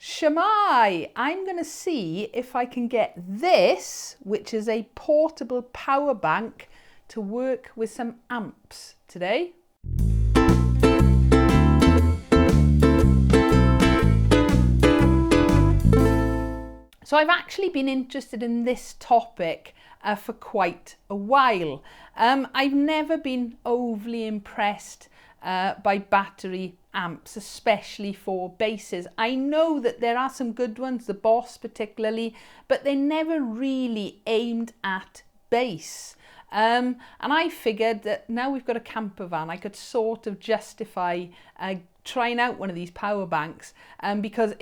Shamai, I'm going to see if I can get this, which is a portable power bank, to work with some amps today. So I've actually been interested in this topic for quite a while. I've never been overly impressed by battery amps, especially for basses. I know that there are some good ones, the Boss particularly, but they're never really aimed at bass. And I figured that now we've got a camper van, I could sort of justify trying out one of these power banks, because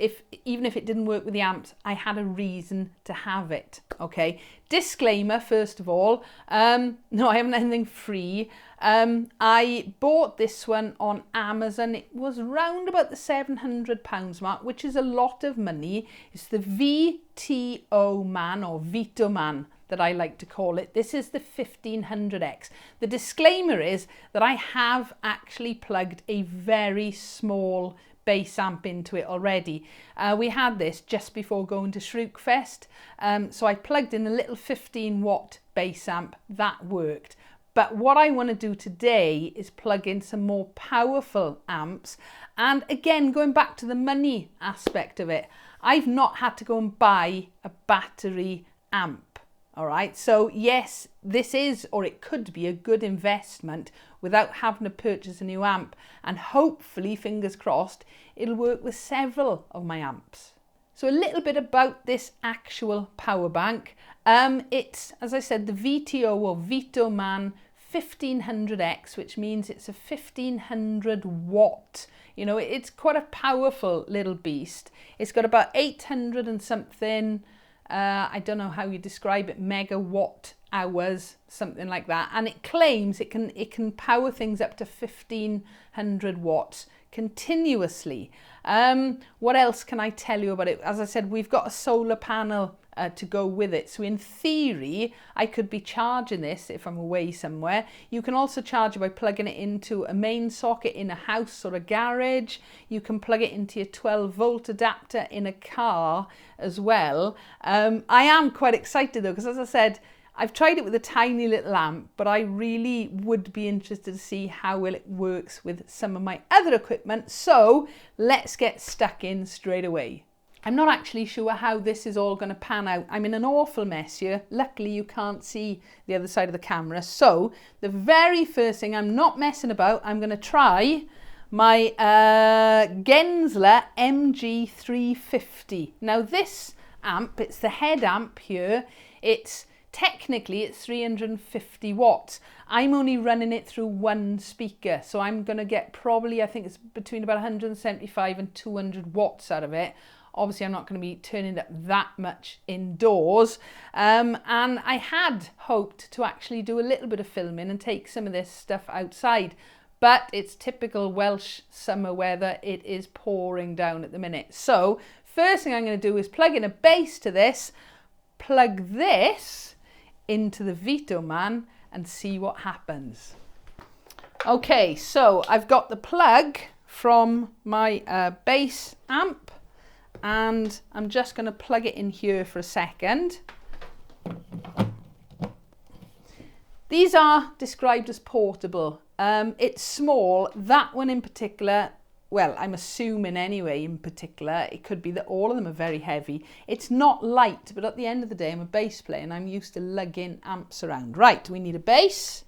even if it didn't work with the amps, I had a reason to have it. Okay, disclaimer first of all, no, I haven't anything free. I bought this one on Amazon. It was round about the £700 mark, which is a lot of money. It's the VTOMAN or VTOMAN that I like to call it. This is the 1500X. The disclaimer is that I have actually plugged a very small bass amp into it already. We had this just before going to Shrookfest, so I plugged in a little 15-watt bass amp. That worked. But what I want to do today is plug in some more powerful amps. And again, going back to the money aspect of it, I've not had to go and buy a battery amp. All right, so yes, this is, or it could be, a good investment without having to purchase a new amp. And hopefully, fingers crossed, it'll work with several of my amps. So a little bit about this actual power bank. It's, as I said, the VTO or VTOMAN 1500X, which means it's a 1500 watt. You know, it's quite a powerful little beast. It's got about 800 and something, I don't know how you describe it, megawatt hours, something like that. And it claims it can power things up to 1500 watts continuously. What else can I tell you about it? As I said, we've got a solar panel to go with it. So in theory, I could be charging this if I'm away somewhere. You can also charge it by plugging it into a main socket in a house or a garage. You can plug it into your 12-volt adapter in a car as well. I am quite excited though, because as I said, I've tried it with a tiny little amp, but I really would be interested to see how well it works with some of my other equipment. So let's get stuck in straight away. I'm not actually sure how this is all going to pan out. I'm in an awful mess here. Luckily, you can't see the other side of the camera. So the very first thing, I'm not messing about, I'm going to try my Genzler MG350. Now this amp, it's the head amp here. Technically, it's 350 watts. I'm only running it through one speaker. So I'm going to get probably, I think it's between about 175 and 200 watts out of it. Obviously, I'm not going to be turning up that much indoors. And I had hoped to actually do a little bit of filming and take some of this stuff outside. But it's typical Welsh summer weather. It is pouring down at the minute. So first thing I'm going to do is plug in a bass to this, plug this into the VTOMAN and see what happens. Okay, so I've got the plug from my bass amp. And I'm just going to plug it in here for a second. These are described as portable. It's small. That one in particular, well, I'm assuming anyway in particular, it could be that all of them are very heavy. It's not light, but at the end of the day, I'm a bass player and I'm used to lugging amps around. Right, we need a bass.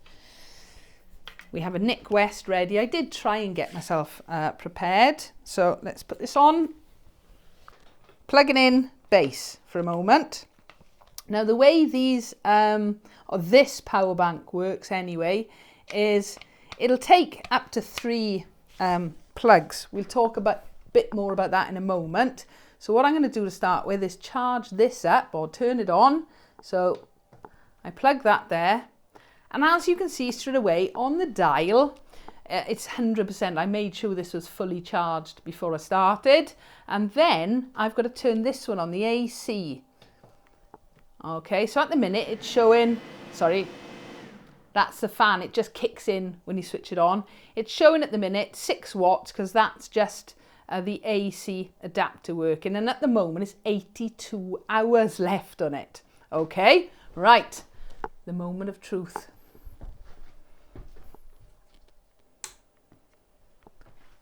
We have a Nick West ready. I did try and get myself prepared. So let's put this on. Plugging in bass for a moment. Now the way this power bank works anyway is it'll take up to 3 plugs. We'll talk a bit more about that in a moment. So what I'm going to do to start with is charge this up or turn it on. So I plug that there, and as you can see straight away on the dial, it's 100%. I made sure this was fully charged before I started. And then I've got to turn this one on, the AC. Okay, so at the minute it's showing, sorry, that's the fan. It just kicks in when you switch it on. It's showing at the minute 6 watts because that's just the AC adapter working, and at the moment it's 82 hours left on it. Okay, right, the moment of truth.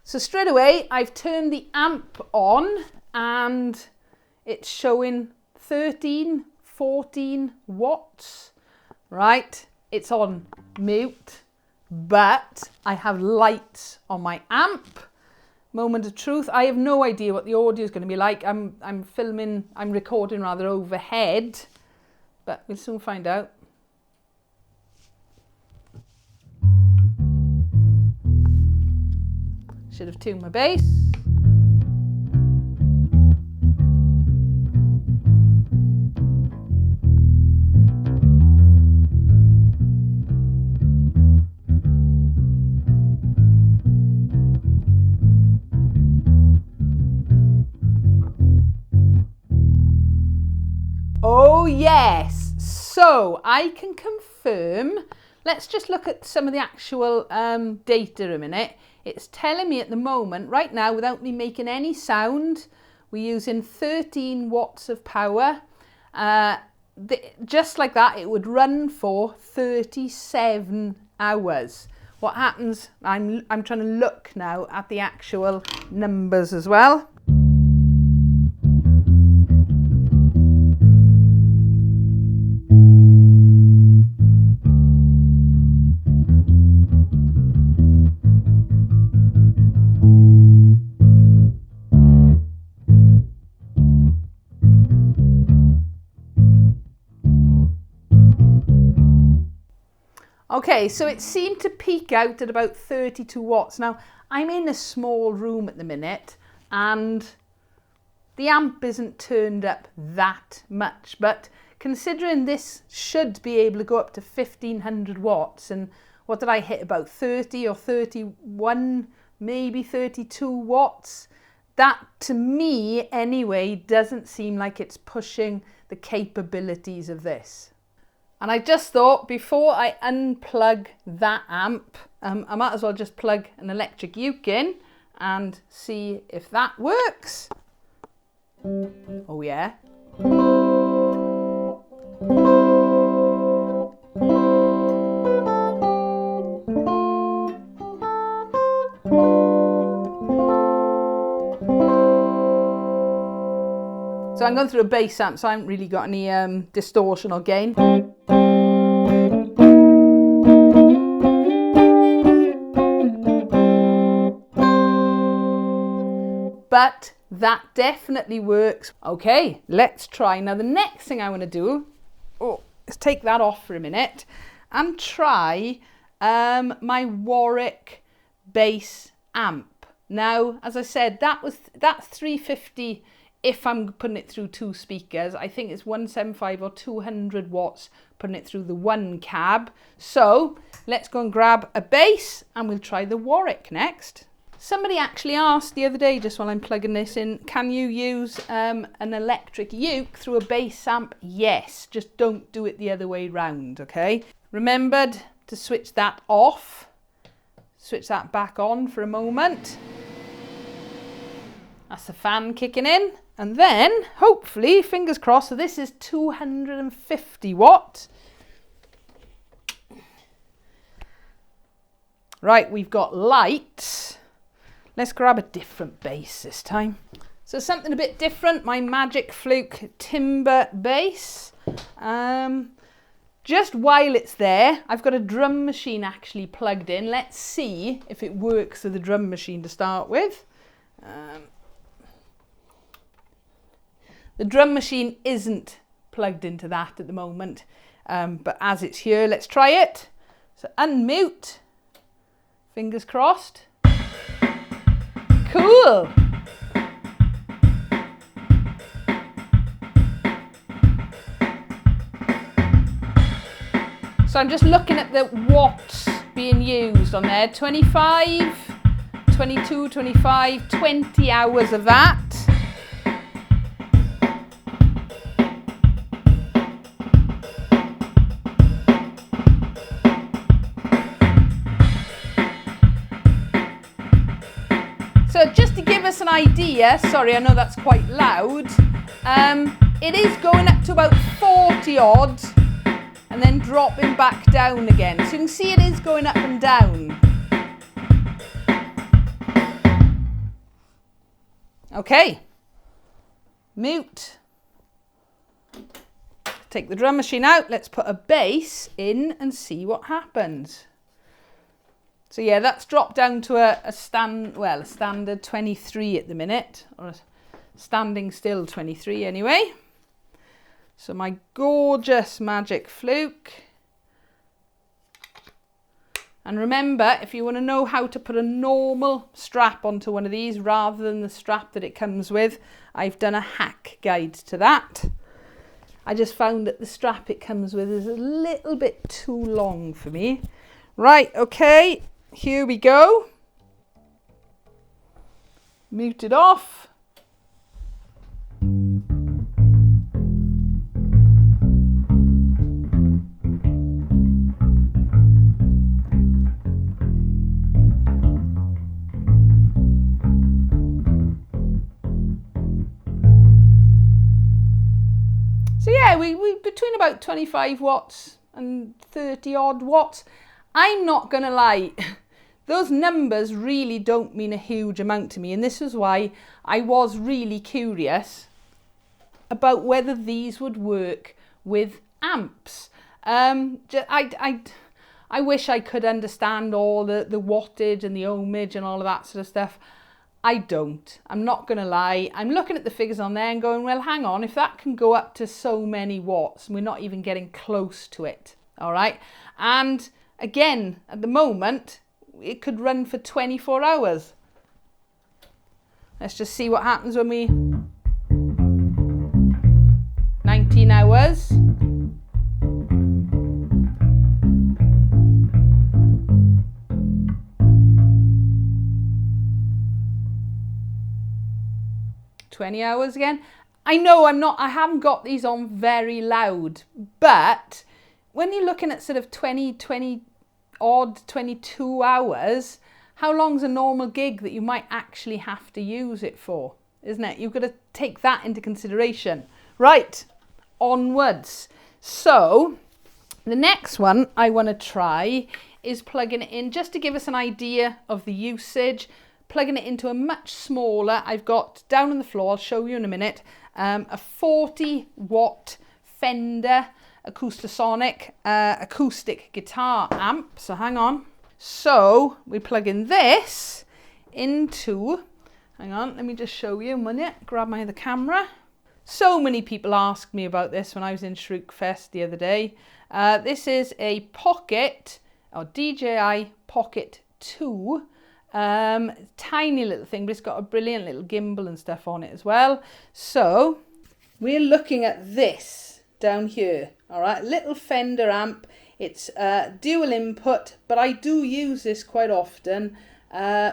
So straight away I've turned the amp on and it's showing 13, 14 watts. Right, it's on mute, but I have lights on my amp. Moment of truth, I have no idea what the audio is going to be like. I'm recording rather overhead, but we'll soon find out. Should have tuned my bass. Oh yes, so I can confirm, let's just look at some of the actual data a minute. It's telling me at the moment, right now, without me making any sound, we're using 13 watts of power. Just like that, it would run for 37 hours. What happens, I'm trying to look now at the actual numbers as well. Okay, so it seemed to peak out at about 32 watts. Now, I'm in a small room at the minute and the amp isn't turned up that much, but considering this should be able to go up to 1500 watts, and what did I hit, about 30 or 31, maybe 32 watts? That, to me anyway, doesn't seem like it's pushing the capabilities of this. And I just thought, before I unplug that amp, I might as well just plug an electric uke in and see if that works. Oh yeah. So I'm going through a bass amp, so I haven't really got any distortion or gain. But that definitely works. Okay, let's try. Now the next thing I want to do, is take that off for a minute and try my Warwick bass amp. Now, as I said, that's 350 if I'm putting it through two speakers. I think it's 175 or 200 watts putting it through the one cab. So let's go and grab a bass and we'll try the Warwick next. Somebody actually asked the other day, just while I'm plugging this in, can you use an electric uke through a bass amp? Yes, just don't do it the other way round, okay? Remembered to switch that off, switch that back on for a moment. That's the fan kicking in. And then, hopefully, fingers crossed, so this is 250 watt. Right, we've got lights. Let's grab a different bass this time. So something a bit different, my Magic Fluke timber bass. Just while it's there, I've got a drum machine actually plugged in. Let's see if it works with the drum machine to start with. The drum machine isn't plugged into that at the moment, but as it's here, let's try it. So unmute, fingers crossed. Cool. So I'm just looking at the watts being used on there. 25, 22, 25, 20 hours of that. So just to give us an idea, sorry, I know that's quite loud, it is going up to about 40 odd and then dropping back down again. So you can see it is going up and down. Okay, mute. Take the drum machine out, let's put a bass in and see what happens. So yeah, that's dropped down to a standard 23 at the minute, or a standing still 23 anyway. So my gorgeous Magic Fluke. And remember, if you want to know how to put a normal strap onto one of these rather than the strap that it comes with, I've done a hack guide to that. I just found that the strap it comes with is a little bit too long for me. Right, okay, here we go. Mute it off. So yeah, we between about 25 watts and 30 odd watts. I'm not gonna lie, those numbers really don't mean a huge amount to me, and this is why I was really curious about whether these would work with amps. I wish I could understand all the wattage and the ohmage and all of that sort of stuff. I don't. I'm not going to lie. I'm looking at the figures on there and going, well, hang on, if that can go up to so many watts, we're not even getting close to it. All right. And again, at the moment, it could run for 24 hours. Let's just see what happens when we... 19 hours. ...20 hours again. I know I haven't got these on very loud, but when you're looking at sort of 20 odd 22 hours, how long's a normal gig that you might actually have to use it for, isn't it? You've got to take that into consideration. Right, onwards. So the next one I want to try is plugging it in, just to give us an idea of the usage. Plugging it into a much smaller, I've got down on the floor, I'll show you in a minute, a 40 watt Fender Acoustasonic acoustic guitar amp. So hang on. So we plug in this into, hang on, let me just show you a minute, grab my other camera. So many people asked me about this when I was in Shrookfest the other day. This is a Pocket, or DJI Pocket 2. Tiny little thing, but it's got a brilliant little gimbal and stuff on it as well. So we're looking at this down here. All right, little Fender amp. It's dual input, but I do use this quite often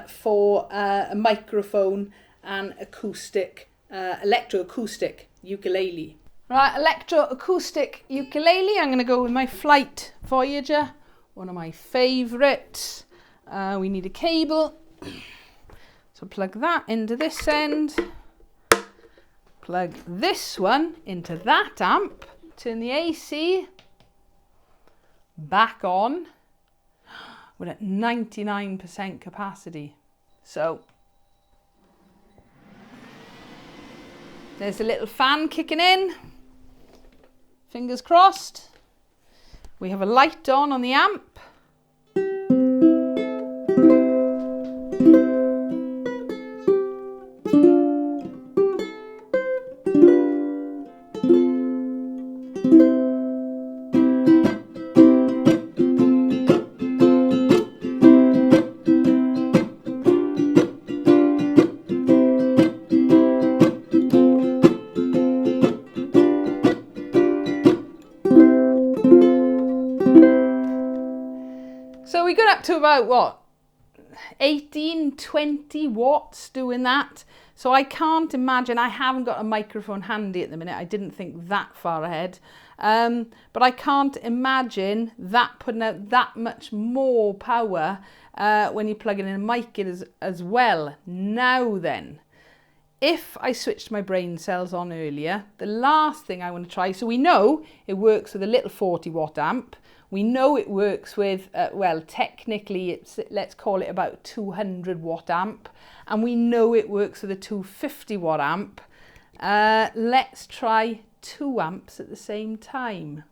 for a microphone and acoustic, electroacoustic ukulele. Right, electroacoustic ukulele. I'm going to go with my Flight Voyager, one of my favourites. We need a cable, so plug that into this end, plug this one into that amp, turn the AC back on. We're at 99% capacity. So there's a little fan kicking in, fingers crossed. We have a light on the amp. So we got up to about, what, 18, 20 watts doing that. So I can't imagine, I haven't got a microphone handy at the minute. I didn't think that far ahead. But I can't imagine that putting out that much more power when you're plugging in a mic as well. Now then, if I switched my brain cells on earlier, the last thing I want to try, so we know it works with a little 40 watt amp. We know it works with, well, technically it's, let's call it about 200 watt amp. And we know it works with a 250 watt amp. Let's try 2 amps at the same time.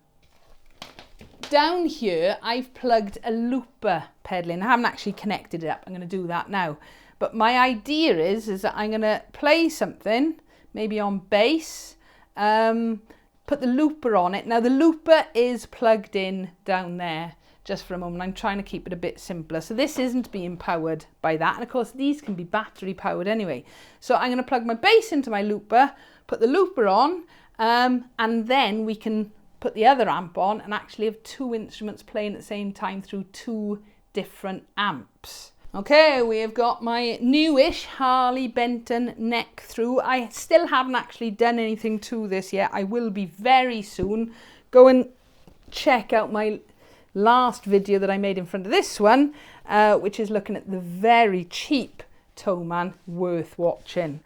Down here, I've plugged a looper pedal in. I haven't actually connected it up. I'm going to do that now. But my idea is that I'm going to play something, maybe on bass, put the looper on it. Now the looper is plugged in down there. Just for a moment, I'm trying to keep it a bit simpler. So this isn't being powered by that. And of course, these can be battery powered anyway. So I'm going to plug my bass into my looper, put the looper on, and then we can put the other amp on and actually have 2 instruments playing at the same time through 2 different amps. Okay, we have got my newish Harley Benton neck through. I still haven't actually done anything to this yet. I will be very soon. Go and check out my last video that I made in front of this one, which is looking at the very cheap VTOMAN, worth watching.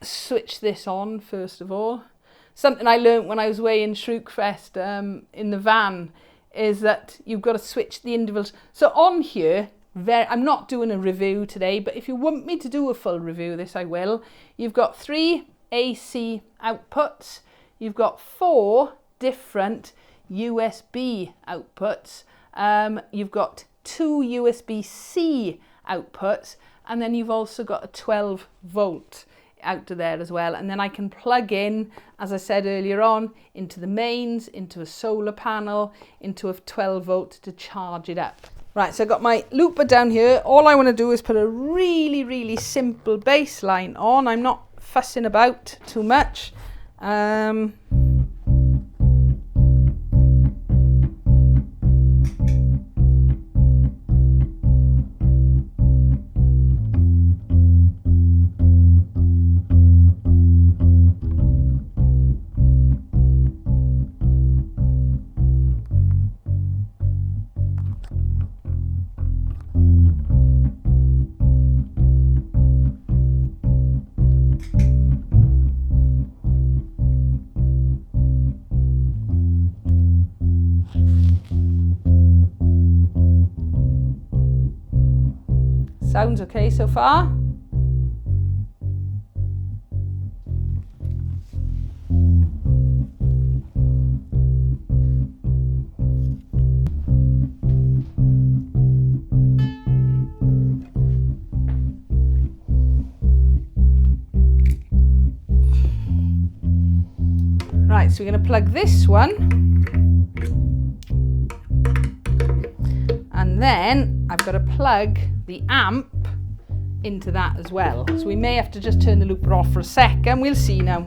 Switch this on first of all. Something I learned when I was away in Shrookfest in the van is that you've got to switch the intervals. So on here, I'm not doing a review today, but if you want me to do a full review of this, I will. You've got 3 AC outputs. You've got 4 different USB outputs. You've got 2 USB-C outputs, and then you've also got a 12 volt out to there as well. And then I can plug in, as I said earlier on, into the mains, into a solar panel, into a 12 volt to charge it up. Right, so I've got my looper down here. All I want to do is put a really, really simple bass line on. I'm not fussing about too much. Sounds okay so far. Right, so we're going to plug this one. And then I've got to plug the amp into that as well. So we may have to just turn the looper off for a second. We'll see now.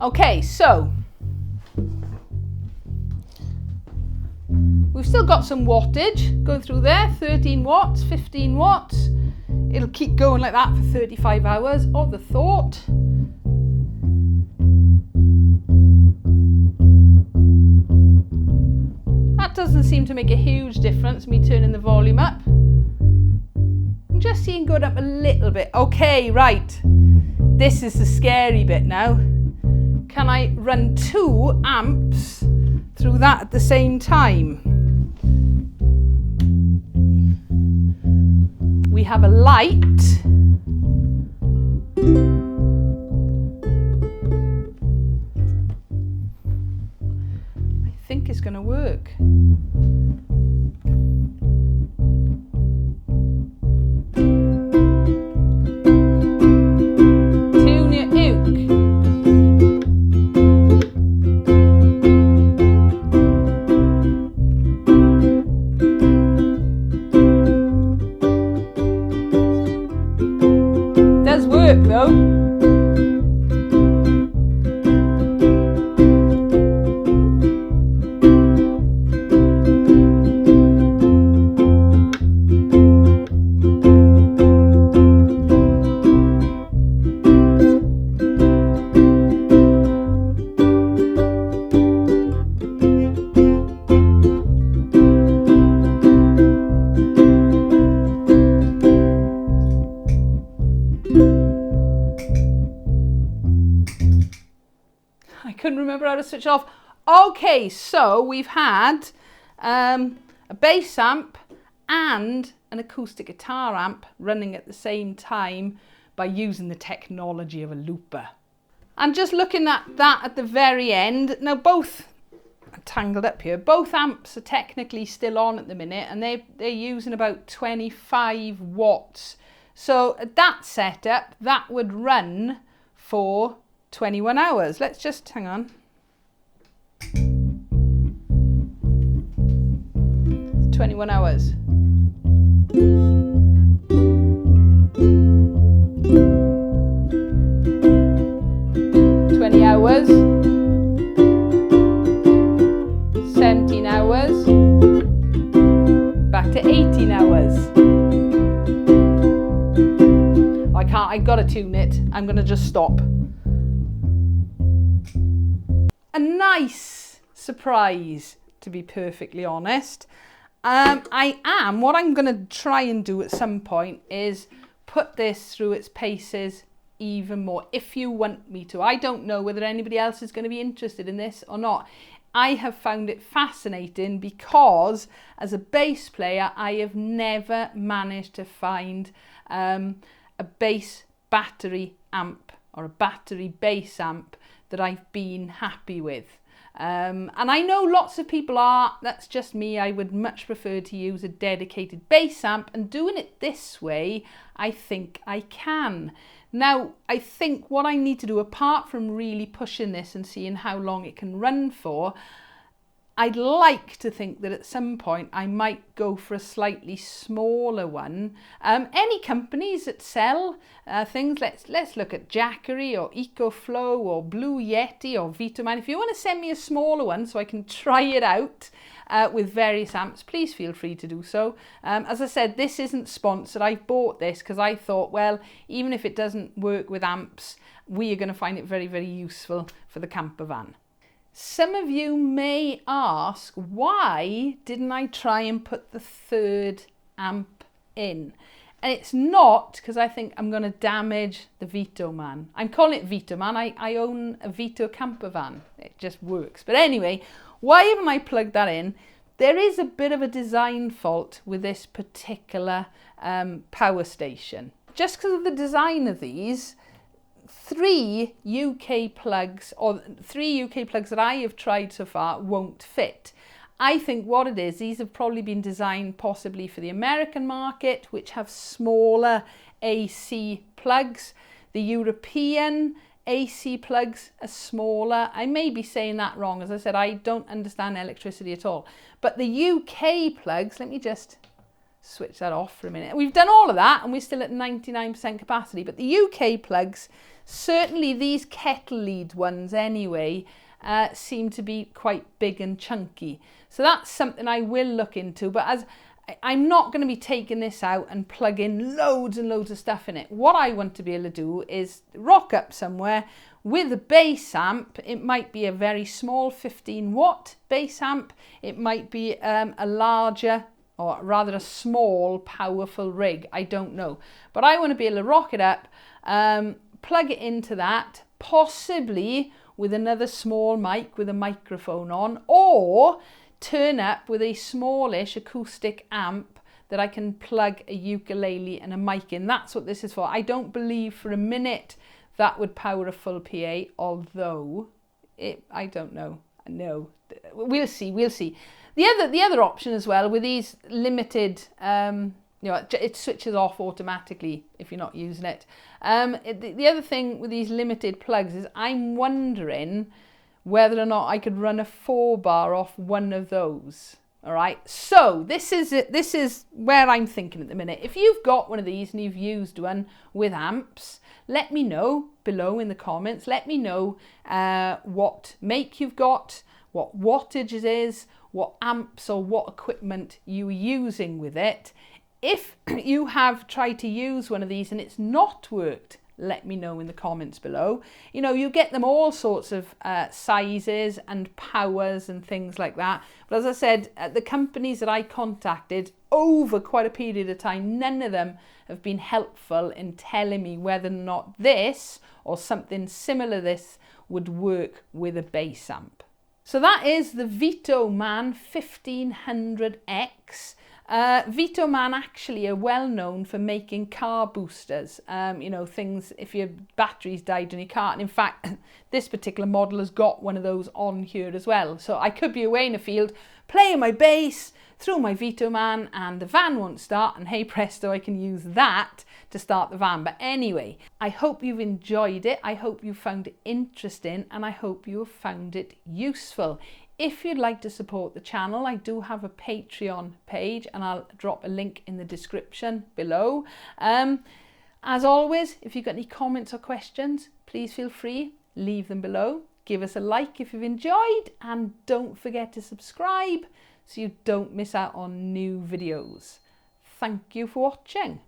Okay, so we've still got some wattage going through there, 13 watts, 15 watts. It'll keep going like that for 35 hours, or the thought. That doesn't seem to make a huge difference, me turning the volume up. I'm just seeing going up a little bit. Okay, right. This is the scary bit now. Can I run 2 amps through that at the same time? We have a light. I think it's going to work. Tune your uke. Does work though. I couldn't remember how to switch off. Okay, so we've had a bass amp and an acoustic guitar amp running at the same time by using the technology of a looper. And just looking at that at the very end, now both, I'm tangled up here, both amps are technically still on at the minute, and they're using about 25 watts. So at that setup, that would run for 21 hours. Let's just, hang on. 21 hours. 20 hours. 17 hours. Back to 18 hours. I gotta tune it. I'm gonna just stop. A nice surprise, to be perfectly honest. What I'm going to try and do at some point is put this through its paces even more, if you want me to. I don't know whether anybody else is going to be interested in this or not. I have found it fascinating because as a bass player, I have never managed to find a bass battery amp or a battery bass amp that I've been happy with. And I know lots of people are, that's just me. I would much prefer to use a dedicated bass amp, and doing it this way, I think I can. Now, I think what I need to do, apart from really pushing this and seeing how long it can run for, I'd like to think that at some point I might go for a slightly smaller one. Any companies that sell things, let's look at Jackery or EcoFlow or Bluetti or VTOMAN. If you want to send me a smaller one so I can try it out with various amps, please feel free to do so. As I said, this isn't sponsored. I bought this because I thought, well, even if it doesn't work with amps, we are going to find it very, very useful for the camper van. Some of you may ask, why didn't I try and put the third amp in? And it's not because I think I'm going to damage the VTOMAN. I'm calling it VTOMAN. I own a Vito camper van. It just works. But anyway, why haven't I plugged that in? There is a bit of a design fault with this particular power station. Just because of the design of these, three UK plugs that I have tried so far won't fit. I think what it is, these have probably been designed possibly for the American market, which have smaller AC plugs. The European AC plugs are smaller. I may be saying that wrong. As I said, I don't understand electricity at all. But the UK plugs, let me just switch that off for a minute. We've done all of that and we're still at 99% capacity. But the UK plugs, certainly these kettle lead ones anyway, seem to be quite big and chunky. So that's something I will look into. But as I'm not going to be taking this out and plug in loads and loads of stuff in it. What I want to be able to do is rock up somewhere with a bass amp. It might be a very small 15 watt bass amp. It might be a larger, or rather a small, powerful rig. I don't know. But I want to be able to rock it up, plug it into that, possibly with another small mic with a microphone on, or turn up with a smallish acoustic amp that I can plug a ukulele and a mic in. That's what this is for. I don't believe for a minute that would power a full PA, although I don't know. No, we'll see. The other option as well with these limited, it switches off automatically if you're not using it. The other thing with these limited plugs is I'm wondering whether or not I could run a 4-bar off one of those. All right, so this is it. This is where I'm thinking at the minute. If you've got one of these and you've used one with amps, let me know below in the comments. Let me know what make you've got, what wattage it is, what amps or what equipment you're using with it. If you have tried to use one of these and it's not worked, let me know in the comments below. You know, you get them all sorts of sizes and powers and things like that. But as I said, the companies that I contacted over quite a period of time, none of them have been helpful in telling me whether or not this or something similar to this would work with a bass amp. So that is the VTOMAN 1500X. VTOMAN actually are well known for making car boosters, you know, things if your batteries died in your car. And in fact, this particular model has got one of those on here as well. So I could be away in a field playing my bass through my VTOMAN and the van won't start, and hey presto, I can use that to start the van. But anyway, I hope you've enjoyed it. I hope you found it interesting, and I hope you have found it useful. If you'd like to support the channel, I do have a Patreon page, and I'll drop a link in the description below. As always, if you've got any comments or questions, please feel free, leave them below. Give us a like if you've enjoyed, and don't forget to subscribe so you don't miss out on new videos. Thank you for watching.